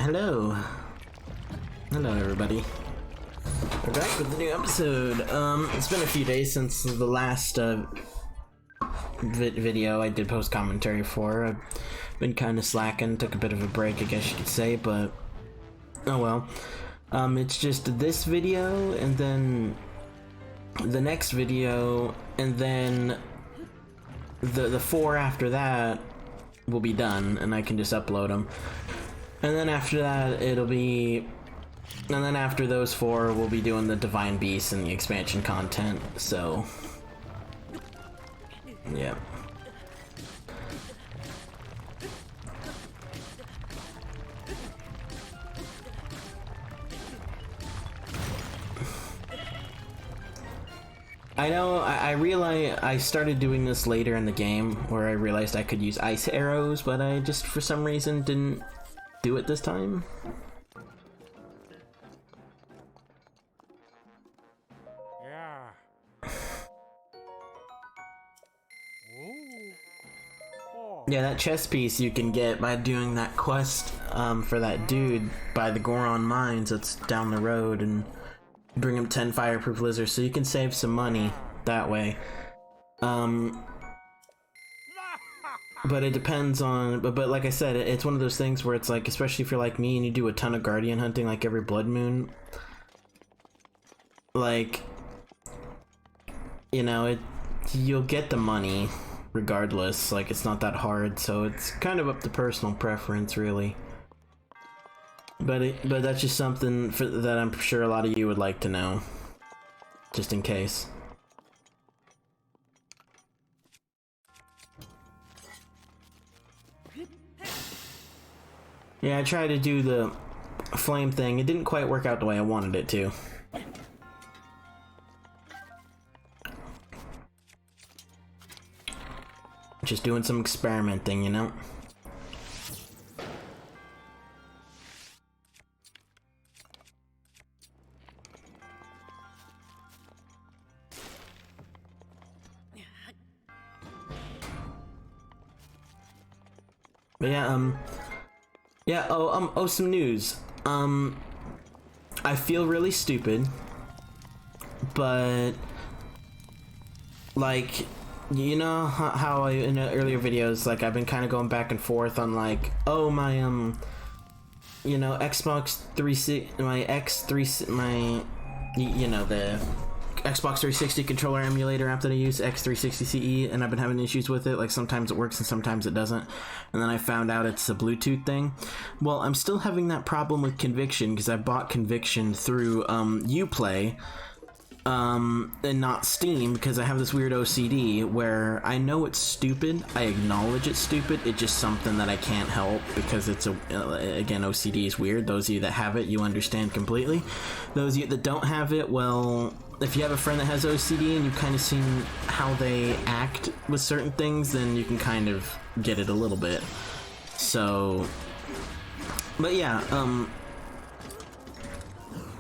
Hello. Hello, everybody. We're back with a new episode. It's been a few days since the last video I did post commentary for. I've been kind of slacking, took a bit of a break, I guess you could say, but oh well. It's just this video, and then the next video, and then the four after that will be done, and I can just upload them. And then after that, it'll be... And then after those four, we'll be doing the Divine Beasts and the expansion content, so... yeah. I know, I realize I started doing this later in the game, where I realized I could use ice arrows, but I just, for some reason, didn't do it this time. Yeah, that chess piece you can get by doing that quest for that dude by the Goron Mines that's down the road, and bring him 10 fireproof lizards, so you can save some money that way. But it depends on, but like I said, it's one of those things where it's like, especially if you're like me and you do a ton of guardian hunting like every blood moon, like, you know, you'll get the money regardless. Like, it's not that hard, so it's kind of up to personal preference, really. But that's just something that I'm sure a lot of you would like to know, just in case. Yeah, I tried to do the flame thing. It didn't quite work out the way I wanted it to. Just doing some experimenting, you know? But yeah, oh, some news. I feel really stupid, but, like, you know how I, in earlier videos, like, I've been kind of going back and forth on, like, oh, my, you know, Xbox 360, you know, the Xbox 360 controller emulator app that I use, X360CE, and I've been having issues with it. Like, sometimes it works and sometimes it doesn't. And then I found out it's a Bluetooth thing. Well, I'm still having that problem with Conviction, because I bought Conviction through Uplay, and not Steam, because I have this weird OCD where I know it's stupid, I acknowledge it's stupid, it's just something that I can't help, because it's again, OCD is weird. Those of you that have it, you understand completely. Those of you that don't have it, well, if you have a friend that has OCD and you've kind of seen how they act with certain things, then you can kind of get it a little bit. So, but yeah,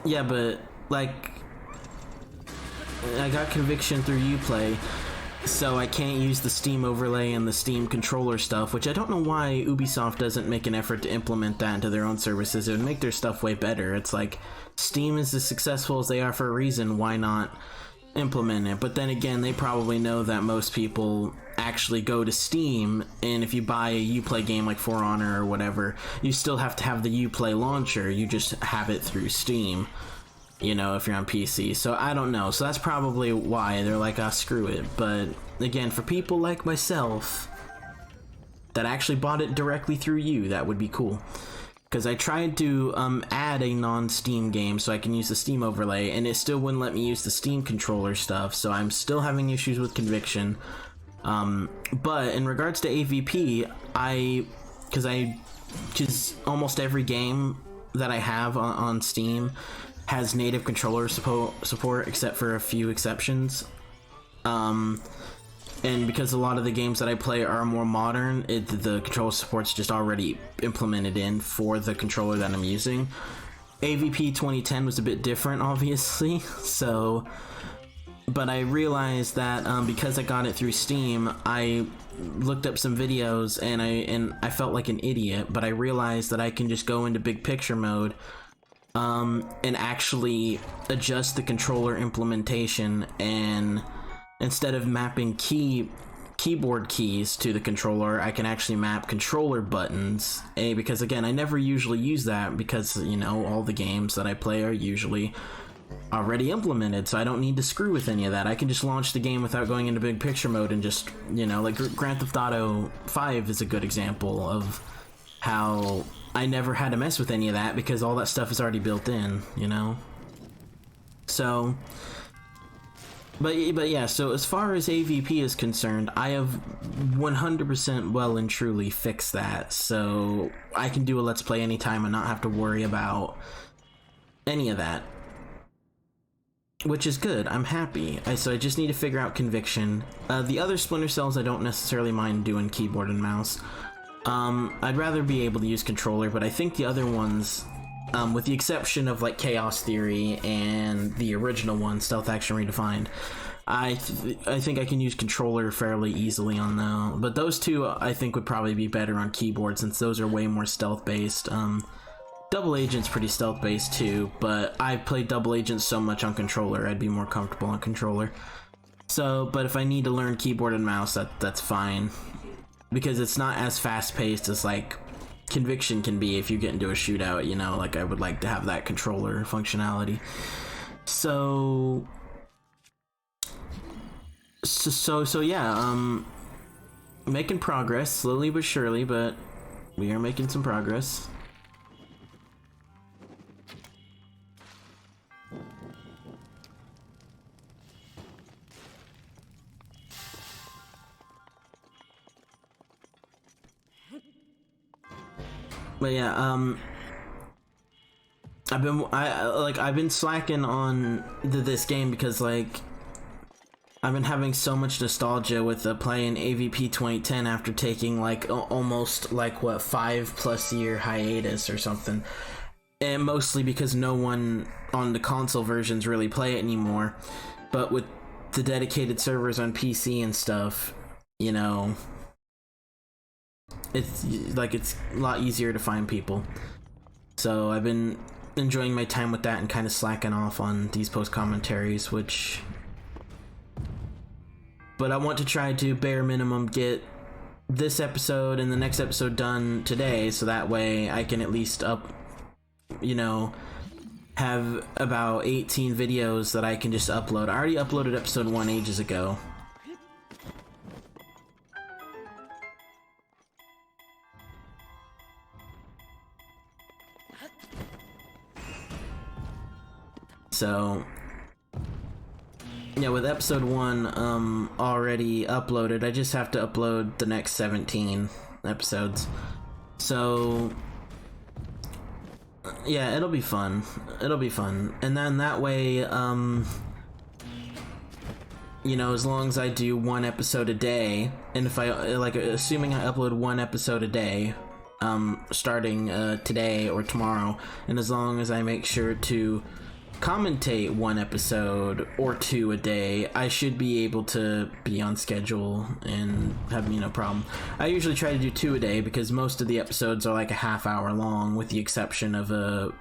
yeah, but, like, I got Conviction through Uplay, so I can't use the Steam overlay and the Steam controller stuff, which I don't know why Ubisoft doesn't make an effort to implement that into their own services. It would make their stuff way better. It's like, Steam is as successful as they are for a reason, why not implement it? But then again, they probably know that most people actually go to Steam, and if you buy a Uplay game like For Honor or whatever, you still have to have the Uplay launcher, you just have it through Steam, you know, if you're on PC. So I don't know, so that's probably why they're like, ah, screw it. But again, for people like myself that actually bought it directly through you, that would be cool. Because I tried to add a non-Steam game so I can use the Steam overlay, and it still wouldn't let me use the Steam controller stuff, so I'm still having issues with Conviction. But in regards to AVP, because almost every game that I have on Steam has native controller support, except for a few exceptions. And because a lot of the games that I play are more modern, the controller support's just already implemented in for the controller that I'm using. AVP 2010 was a bit different, obviously, so but I realized that because I got it through Steam, I looked up some videos and I felt like an idiot, but I realized that I can just go into big picture mode and actually adjust the controller implementation, and instead of mapping keyboard keys to the controller, I can actually map controller buttons. Because again, I never usually use that because, you know, all the games that I play are usually already implemented, so I don't need to screw with any of that. I can just launch the game without going into big picture mode and just, you know, like Grand Theft Auto 5 is a good example of how I never had to mess with any of that because all that stuff is already built in, you know? So, but yeah, so as far as AVP is concerned, I have 100% well and truly fixed that, so I can do a Let's Play anytime and not have to worry about any of that. Which is good, I'm happy. So I just need to figure out Conviction. The other Splinter Cells I don't necessarily mind doing keyboard and mouse. I'd rather be able to use controller, but I think the other ones, with the exception of like Chaos Theory and the original one, Stealth Action Redefined, I think I can use controller fairly easily on them. But those two I think would probably be better on keyboard since those are way more stealth based. Double Agent's pretty stealth based too, but I played Double Agent so much on controller, I'd be more comfortable on controller. So, but if I need to learn keyboard and mouse, that's fine. Because it's not as fast paced as like Conviction can be if you get into a shootout, you know, like I would like to have that controller functionality. So yeah, making progress, slowly but surely, but we are making some progress. But yeah, I've been slacking on this game because like I've been having so much nostalgia with playing AVP 2010 after taking like almost like what 5+ year hiatus or something, and mostly because no one on the console versions really play it anymore. But with the dedicated servers on PC and stuff, you know, it's a lot easier to find people. So I've been enjoying my time with that and kind of slacking off on these post commentaries, but I want to try to bare minimum get this episode and the next episode done today, so that way I can at least have about 18 videos that I can just upload. I already uploaded episode 1 ages ago. So yeah, with episode 1 already uploaded, I just have to upload the next 17 episodes. So yeah, it'll be fun. And then that way, you know, as long as I do 1 episode a day, and if I assuming I upload 1 episode a day, starting today or tomorrow, and as long as I make sure to commentate 1 episode or 2 a day, I should be able to be on schedule and have no problem. I usually try to do 2 a day because most of the episodes are like a half hour long, with the exception of the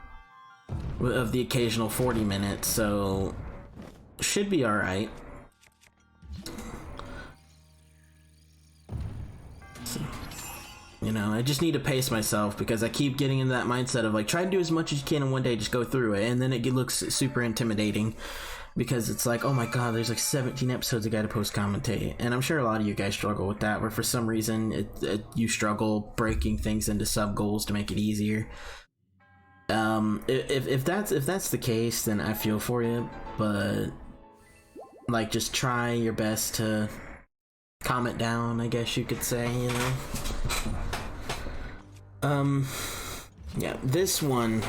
occasional 40 minutes, so should be all right. You know, I just need to pace myself because I keep getting into that mindset of like, try to do as much as you can in 1 day, just go through it, and then it looks super intimidating because it's like, oh my god, there's like 17 episodes I gotta post commentate. And I'm sure a lot of you guys struggle with that, where for some reason you struggle breaking things into sub goals to make it easier. If that's the case, then I feel for you, but like, just try your best to calm it down, I guess you could say, you know. Yeah, this one's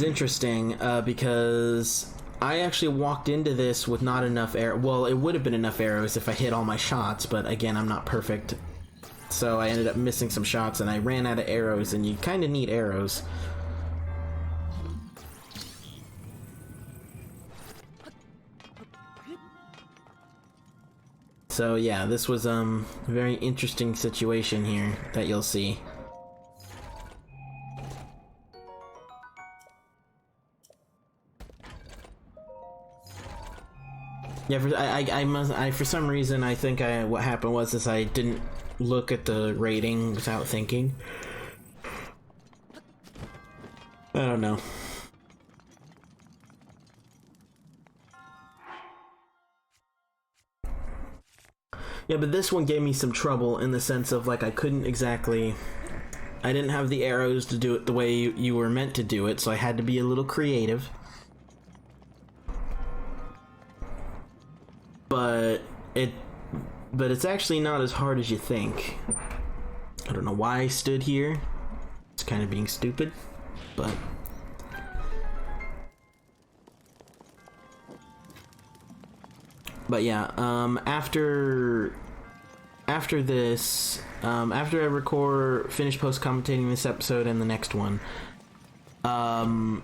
interesting, because I actually walked into this with not enough arrows. Well, it would have been enough arrows if I hit all my shots, but again, I'm not perfect. So I ended up missing some shots, and I ran out of arrows, and you kind of need arrows. So yeah, this was a very interesting situation here that you'll see. Yeah, for some reason I think what happened was I didn't look at the rating without thinking. I don't know. Yeah, but this one gave me some trouble in the sense of, like, I didn't have the arrows to do it the way you were meant to do it, so I had to be a little creative. But it's actually not as hard as you think. I don't know why I stood here. It's kind of being stupid, but... But yeah, after this, after I finish post-commentating this episode and the next one, I'm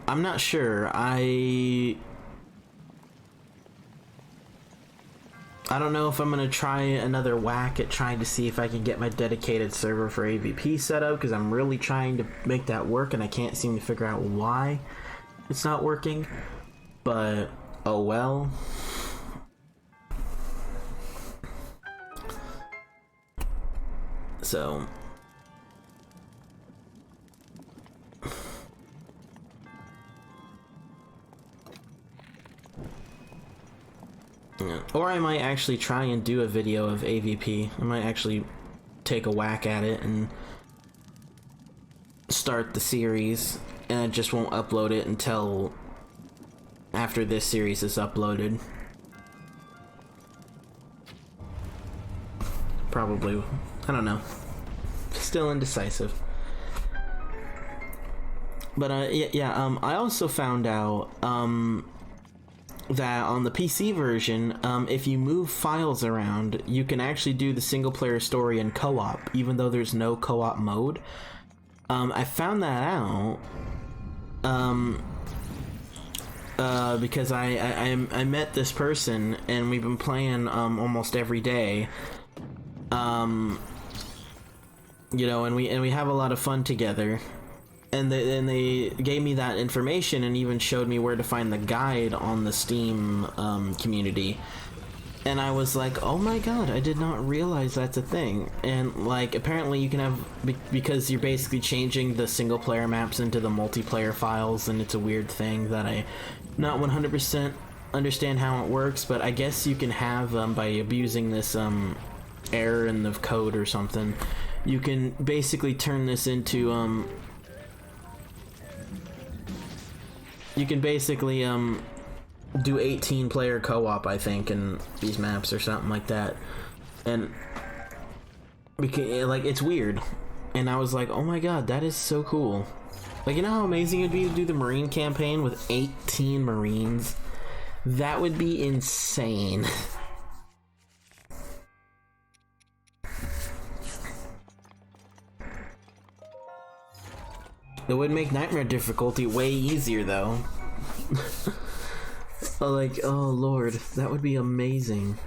not sure. I don't know if I'm gonna try another whack at trying to see if I can get my dedicated server for AVP set up, because I'm really trying to make that work and I can't seem to figure out why it's not working. But oh well. So yeah. Or I might actually try and do a video of AVP. I might actually take a whack at it and start the series, and I just won't upload it until after this series is uploaded. Probably. I don't know. Still indecisive. But I also found out that on the PC version, if you move files around, you can actually do the single player story in co-op, even though there's no co-op mode. I found that out because I met this person and we've been playing almost every day. You know, and we have a lot of fun together. And they gave me that information and even showed me where to find the guide on the Steam community. And I was like, oh my god, I did not realize that's a thing. And like, apparently you can have, because you're basically changing the single player maps into the multiplayer files, and it's a weird thing that I not 100% understand how it works, but I guess you can have, by abusing this error in the code or something, you can basically turn this into you can basically do 18 player co-op, I think, in these maps or something like that. And like, it's weird. And I was like, oh my god, that is so cool. Like, you know how amazing it'd be to do the Marine campaign with 18 Marines? That would be insane. It would make Nightmare difficulty way easier, though. Like, oh lord, that would be amazing.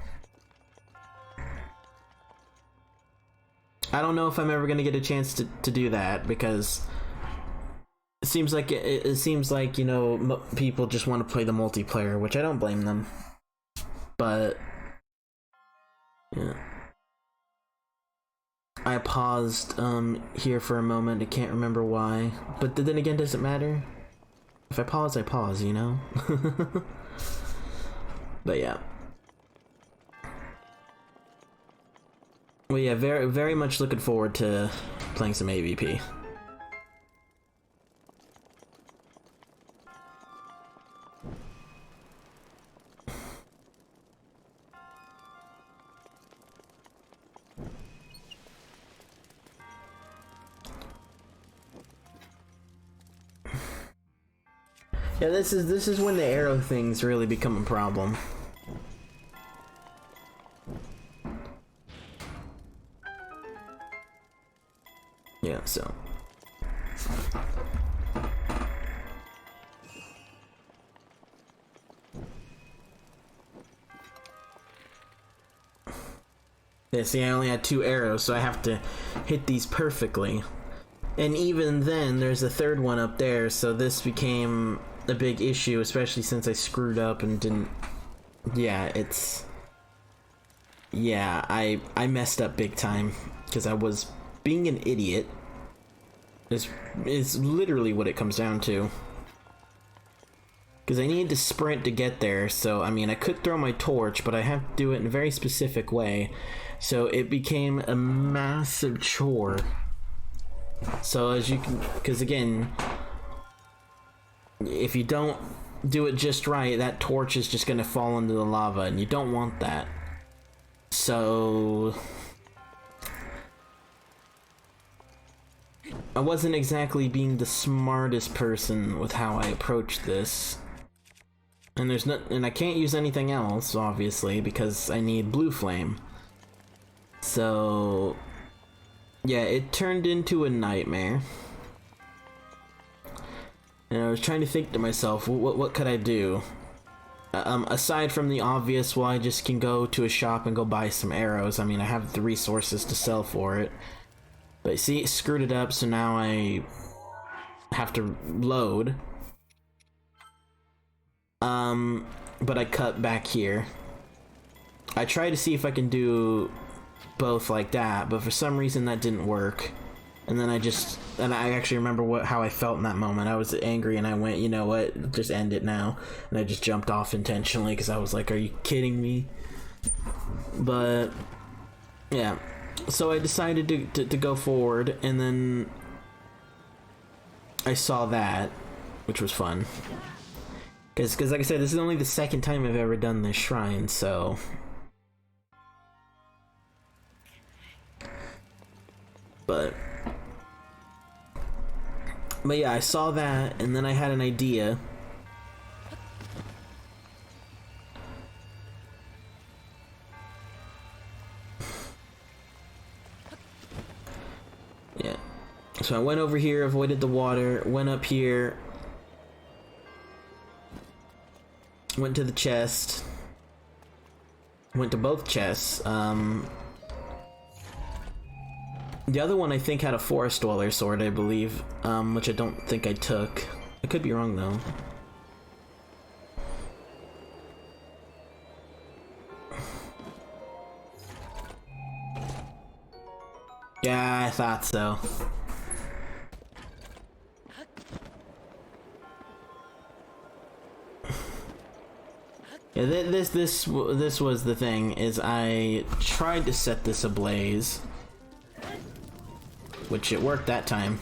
I don't know if I'm ever gonna get a chance to do that, because it seems like you know, people just want to play the multiplayer, which I don't blame them. But yeah. I paused here for a moment. I can't remember why, but then again, does it matter? If I pause, you know? But yeah. Well, yeah, very, very much looking forward to playing some AVP. Yeah, this is when the arrow things really become a problem. Yeah, so. Yeah, see, I only had 2 arrows, so I have to hit these perfectly. And even then, there's a third one up there, so this became a big issue, especially since I screwed up and didn't... Yeah, it's... Yeah, I messed up big time, because I was being an idiot. Is literally what it comes down to. Because I need to sprint to get there, so, I mean, I could throw my torch, but I have to do it in a very specific way. So it became a massive chore. So as you can, because again, if you don't do it just right, that torch is just going to fall into the lava, and you don't want that. So I wasn't exactly being the smartest person with how I approached this. And there's no, and I can't use anything else, obviously, because I need blue flame. So yeah, it turned into a nightmare. And I was trying to think to myself, what could I do? Aside from the obvious, well, I just can go to a shop and go buy some arrows. I mean, I have the resources to sell for it. But see, it screwed it up, so now I have to load. But I cut back here. I tried to see if I can do both like that, but for some reason that didn't work. And then I actually remember how I felt in that moment. I was angry and I went, you know what, just end it now. And I just jumped off intentionally because I was like, are you kidding me? But yeah, so I decided to go forward, and then I saw that, which was fun. Because like I said, this is only the second time I've ever done this shrine, so... But yeah, I saw that, and then I had an idea. Yeah. So I went over here, avoided the water, went up here, went to the chest, went to both chests. The other one I think had a forest dweller sword, I believe, which I don't think I took. I could be wrong though. Yeah, I thought so. Yeah, this was the thing, is I tried to set this ablaze, which it worked that time.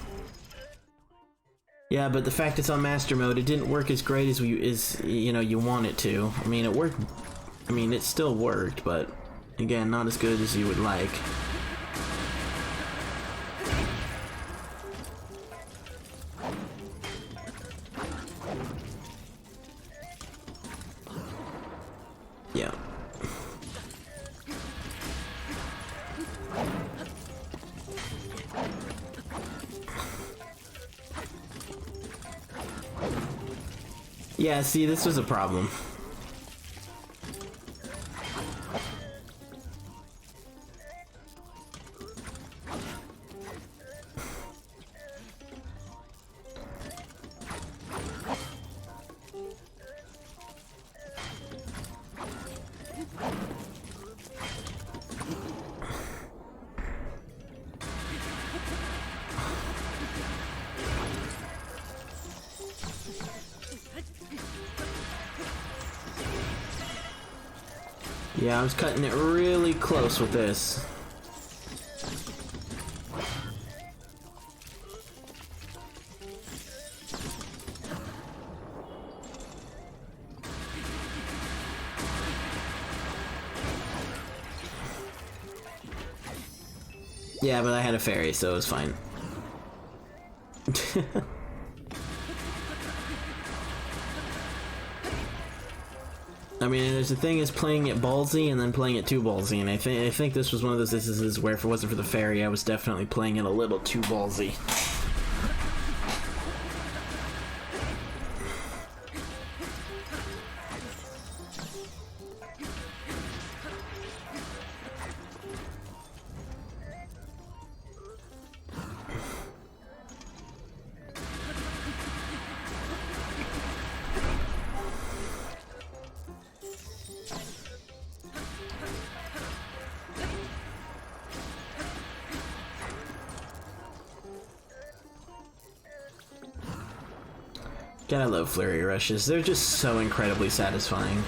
Yeah, but the fact it's on master mode, it didn't work as great as you know, you want it to. I mean, it worked. I mean, it still worked, but again, not as good as you would like. Yeah. Yeah, see, this was a problem. Yeah, I was cutting it really close with this. Yeah, but I had a fairy, so it was fine. I mean, there's the thing is playing it ballsy and then playing it too ballsy, and I think this was one of those instances where if it wasn't for the fairy, I was definitely playing it a little too ballsy. God, I love flurry rushes. They're just so incredibly satisfying.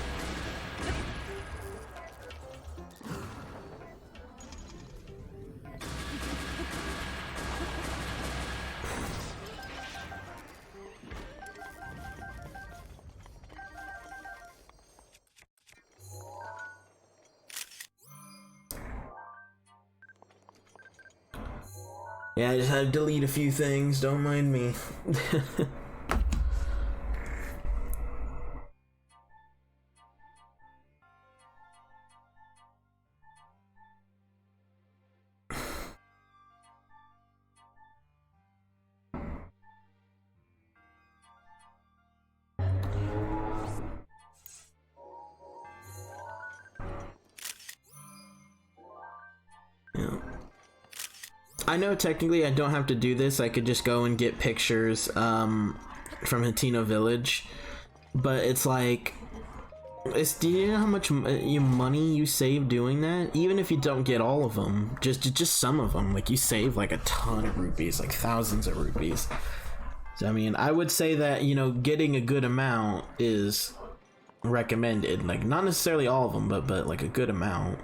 Yeah, I just had to delete a few things, don't mind me. I know technically I don't have to do this. I could just go and get pictures from Hateno Village, but it's like, do you know how much money you save doing that? Even if you don't get all of them, just some of them, like you save like a ton of rupees, like thousands of rupees. So I mean, I would say that, you know, getting a good amount is recommended. Like not necessarily all of them, but like a good amount.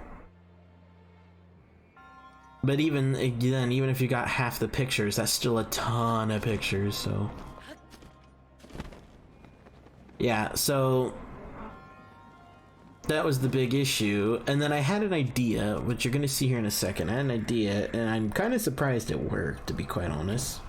But even then, even if you got half the pictures, that's still a ton of pictures, so... Yeah, so... That was the big issue, and then I had an idea, which you're gonna see here in a second. I had an idea, and I'm kind of surprised it worked, to be quite honest.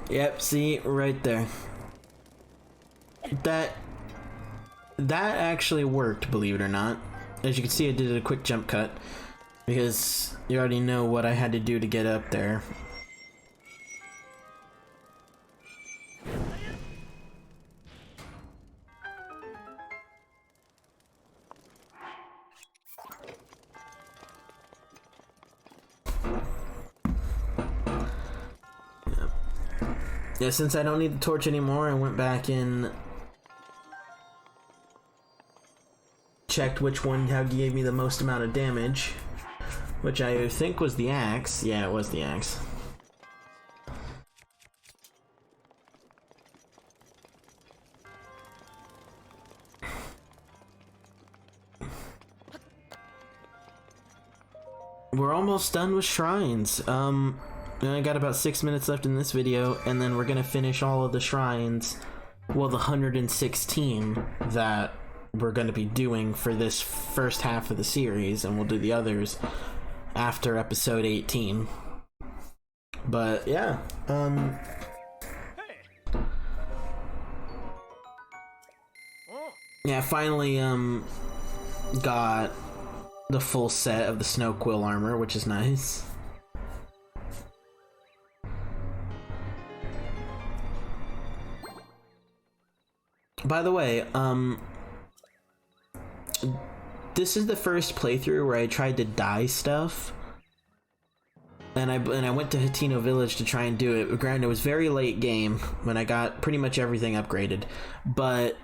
Yep, see, right there. That actually worked, believe it or not. As you can see, I did a quick jump cut, because you already know what I had to do to get up there. Yeah, since I don't need the torch anymore, I went back and checked which one gave me the most amount of damage, which I think was the axe. Yeah, it was the axe. We're almost done with shrines. I got about 6 minutes left in this video, and then we're gonna finish all of the shrines, well, the 116 that we're gonna be doing for this first half of the series, and we'll do the others after episode 18. But yeah, yeah, finally got the full set of the Snow Quill armor, which is nice. By the way, this is the first playthrough where I tried to dye stuff, and I went to Hateno Village to try and do it. Granted, it was very late game when I got pretty much everything upgraded, but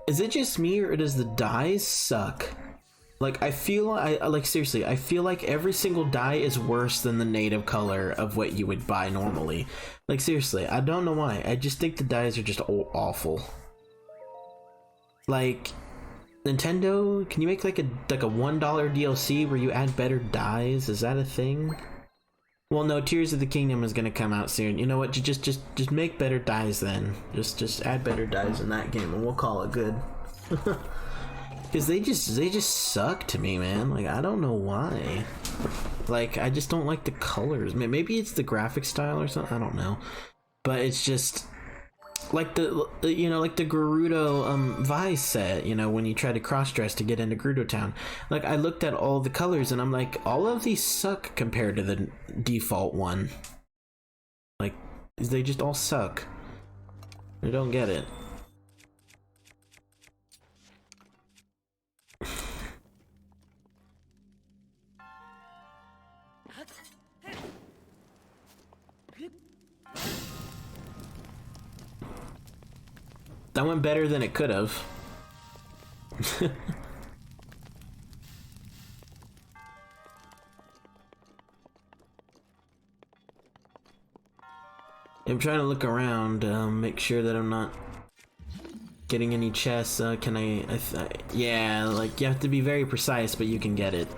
is it just me, or does the dyes suck? Like, I feel like seriously, I feel like every single dye is worse than the native color of what you would buy normally. Like, seriously, I don't know why. I just think the dyes are just awful. Like, Nintendo, can you make like a $1 DLC where you add better dyes? Is that a thing? Well, no, Tears of the Kingdom is gonna come out soon. You know what? Just make better dyes then. Just add better dyes in that game, and we'll call it good. Because they just suck to me, man. Like, I don't know why. Like, I just don't like the colors. Maybe it's the graphic style or something. I don't know. But it's just, like the like the Gerudo Vice set, when you try to cross dress to get into Gerudo Town. Like, I looked at all the colors and I'm like, all of these suck compared to the default one. Like, they just all suck. I don't get it. That went better than it could have. I'm trying to look around, make sure that I'm not getting any chests. Yeah, like, you have to be very precise, but you can get it.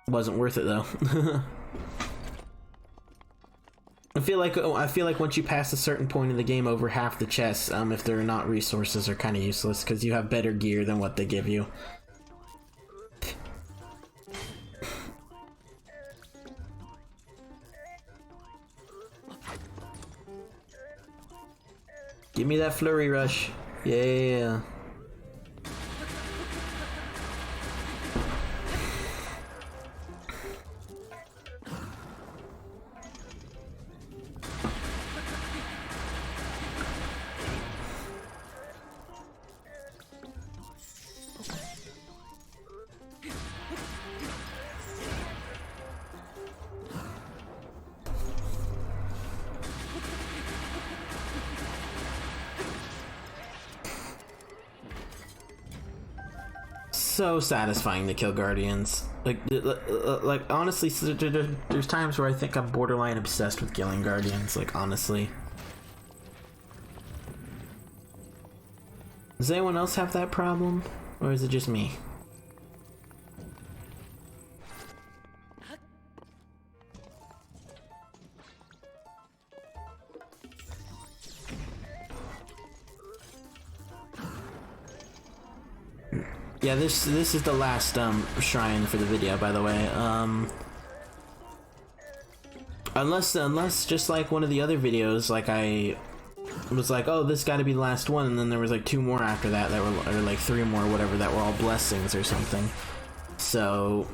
Wasn't worth it though. I feel like once you pass a certain point in the game, over half the chests, if they're not resources, are kind of useless because you have better gear than what they give you. Give me that flurry rush. Yeah. So satisfying to kill guardians. Like honestly, there's times where I think I'm borderline obsessed with killing guardians. Like, honestly. Does anyone else have that problem, or is it just me? Yeah, this is the last shrine for the video, by the way. Unless just like one of the other videos, like I was like, oh, this got to be the last one, and then there was like 2 more after that that were, or like 3 more, whatever, that were all blessings or something. So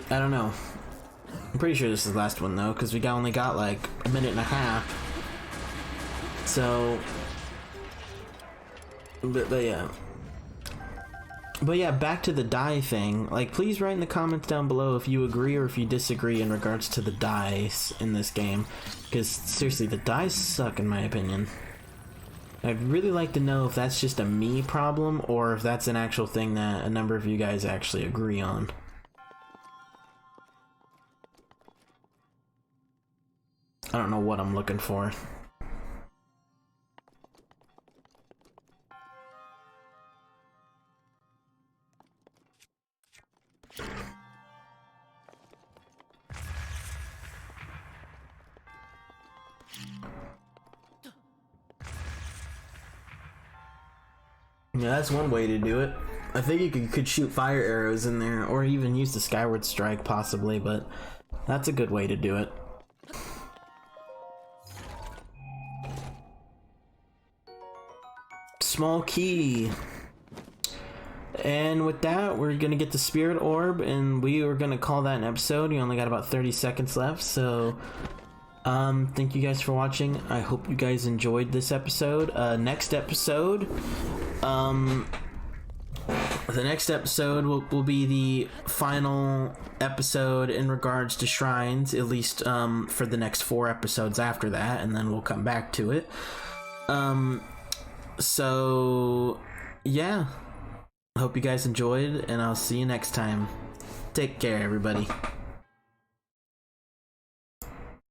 I don't know. I'm pretty sure this is the last one though, because we only got like a minute and a half. So. But yeah, back to the die thing. Like, please write in the comments down below if you agree or if you disagree in regards to the dice in this game, because seriously, the dice suck in my opinion. I'd really like to know if that's just a me problem or if that's an actual thing that a number of you guys actually agree on. I don't know what I'm looking for. Yeah, that's one way to do it. I think you could shoot fire arrows in there, or even use the Skyward Strike possibly, but that's a good way to do it. Small key. And with that, we're gonna get the Spirit Orb, and we are gonna call that an episode. You only got about 30 seconds left, so thank you guys for watching. I hope you guys enjoyed this episode. Next episode, the next episode will be the final episode in regards to shrines, at least for the next 4 episodes after that, and then we'll come back to it. So yeah, I hope you guys enjoyed, and I'll see you next time. Take care, everybody.